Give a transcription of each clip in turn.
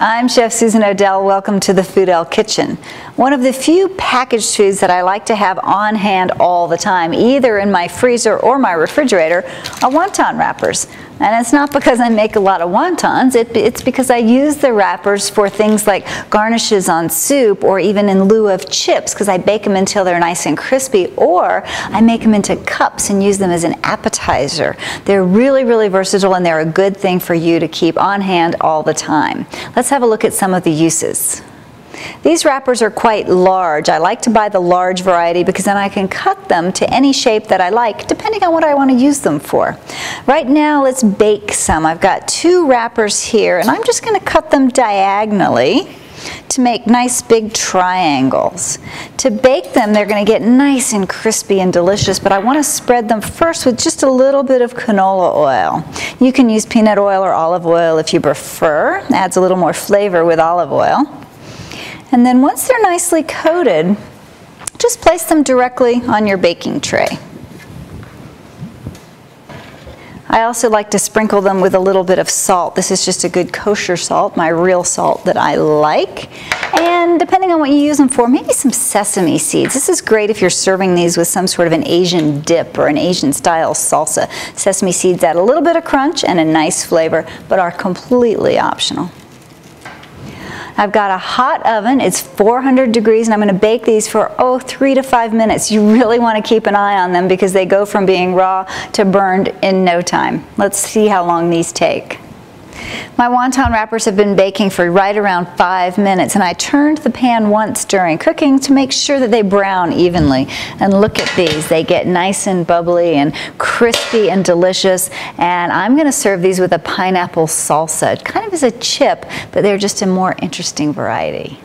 I'm Chef Susan Odell. Welcome to the Foodell Kitchen. One of the few packaged foods that I like to have on hand all the time, either in my freezer or my refrigerator, are wonton wrappers. And it's not because I make a lot of wontons, it's because I use the wrappers for things like garnishes on soup or even in lieu of chips, because I bake them until they're nice and crispy, or I make them into cups and use them as an appetizer. They're really, really versatile, and they're a good thing for you to keep on hand all the time. Let's have a look at some of the uses. These wrappers are quite large. I like to buy the large variety because then I can cut them to any shape that I like, depending on what I want to use them for. Right now, let's bake some. I've got 2 wrappers here, and I'm just going to cut them diagonally to make nice big triangles. To bake them, they're going to get nice and crispy and delicious, but I want to spread them first with just a little bit of canola oil. You can use peanut oil or olive oil if you prefer. It adds a little more flavor with olive oil. And then once they're nicely coated, just place them directly on your baking tray. I also like to sprinkle them with a little bit of salt. This is just a good kosher salt, my real salt that I like. And depending on what you use them for, maybe some sesame seeds. This is great if you're serving these with some sort of an Asian dip or an Asian style salsa. Sesame seeds add a little bit of crunch and a nice flavor, but are completely optional. I've got a hot oven. It's 400 degrees, and I'm going to bake these for 3 to 5 minutes. You really want to keep an eye on them because they go from being raw to burned in no time. Let's see how long these take. My wonton wrappers have been baking for right around 5 minutes, and I turned the pan once during cooking to make sure that they brown evenly. And look at these. They get nice and bubbly and crispy and delicious, and I'm going to serve these with a pineapple salsa. It kind of is a chip, but they're just a more interesting variety.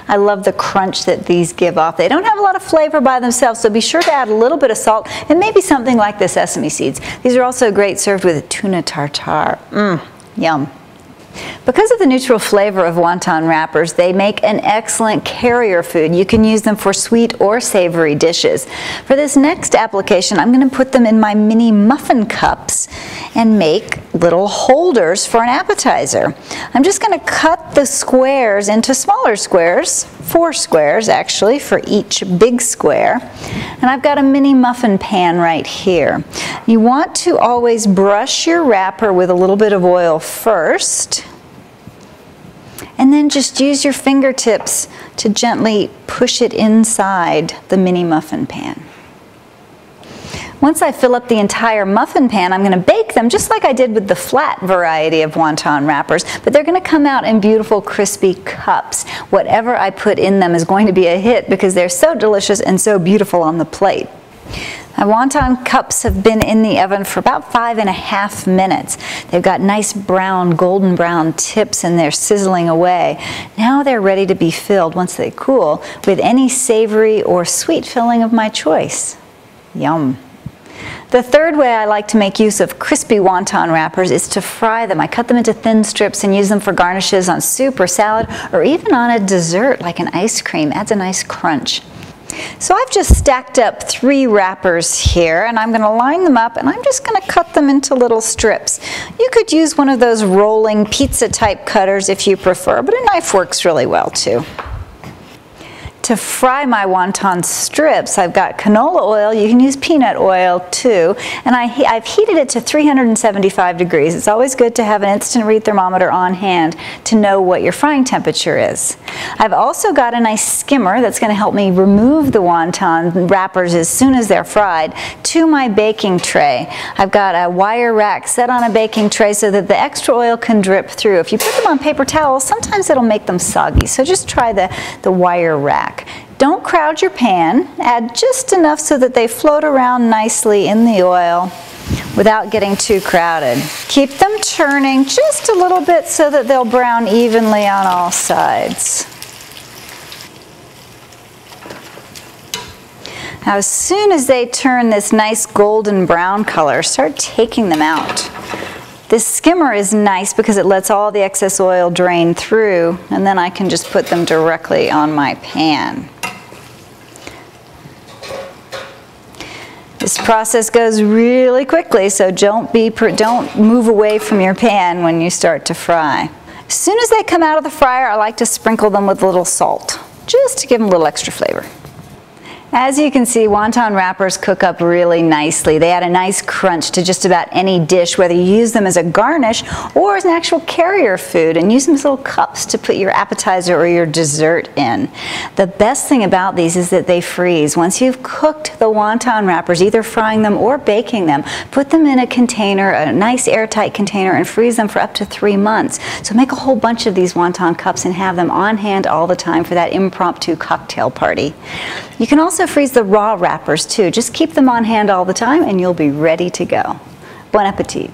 I love the crunch that these give off. They don't have a lot of flavor by themselves, so be sure to add a little bit of salt and maybe something like the sesame seeds. These are also great served with tuna tartare. Yum. Because of the neutral flavor of wonton wrappers, they make an excellent carrier food. You can use them for sweet or savory dishes. For this next application, I'm going to put them in my mini muffin cups and make little holders for an appetizer. I'm just going to cut the squares into smaller squares, 4 squares actually for each big square. And I've got a mini muffin pan right here. You want to always brush your wrapper with a little bit of oil first, and then just use your fingertips to gently push it inside the mini muffin pan. Once I fill up the entire muffin pan, I'm going to bake them just like I did with the flat variety of wonton wrappers, but they're going to come out in beautiful crispy cups. Whatever I put in them is going to be a hit because they're so delicious and so beautiful on the plate. My wonton cups have been in the oven for about 5.5 minutes. They've got nice brown, golden brown tips, and they're sizzling away. Now they're ready to be filled, once they cool, with any savory or sweet filling of my choice. Yum. The third way I like to make use of crispy wonton wrappers is to fry them. I cut them into thin strips and use them for garnishes on soup or salad, or even on a dessert like an ice cream. Adds a nice crunch. So I've just stacked up 3 wrappers here, and I'm going to line them up, and I'm just going to cut them into little strips. You could use one of those rolling pizza type cutters if you prefer, but a knife works really well too. To fry my wonton strips, I've got canola oil. You can use peanut oil too, and I've heated it to 375 degrees. It's always good to have an instant read thermometer on hand to know what your frying temperature is. I've also got a nice skimmer that's going to help me remove the wonton wrappers as soon as they're fried to my baking tray. I've got a wire rack set on a baking tray so that the extra oil can drip through. If you put them on paper towels, sometimes it'll make them soggy, so just try the wire rack. Don't crowd your pan. Add just enough so that they float around nicely in the oil without getting too crowded. Keep them turning just a little bit so that they'll brown evenly on all sides. Now, as soon as they turn this nice golden brown color, start taking them out. This skimmer is nice because it lets all the excess oil drain through, and then I can just put them directly on my pan. This process goes really quickly, so don't move away from your pan when you start to fry. As soon as they come out of the fryer, I like to sprinkle them with a little salt, just to give them a little extra flavor. As you can see, wonton wrappers cook up really nicely. They add a nice crunch to just about any dish, whether you use them as a garnish or as an actual carrier food, and use them as little cups to put your appetizer or your dessert in. The best thing about these is that they freeze. Once you've cooked the wonton wrappers, either frying them or baking them, put them in a container, a nice airtight container, and freeze them for up to 3 months. So make a whole bunch of these wonton cups and have them on hand all the time for that impromptu cocktail party. You can also freeze the raw wrappers too. Just keep them on hand all the time and you'll be ready to go. Bon appetit.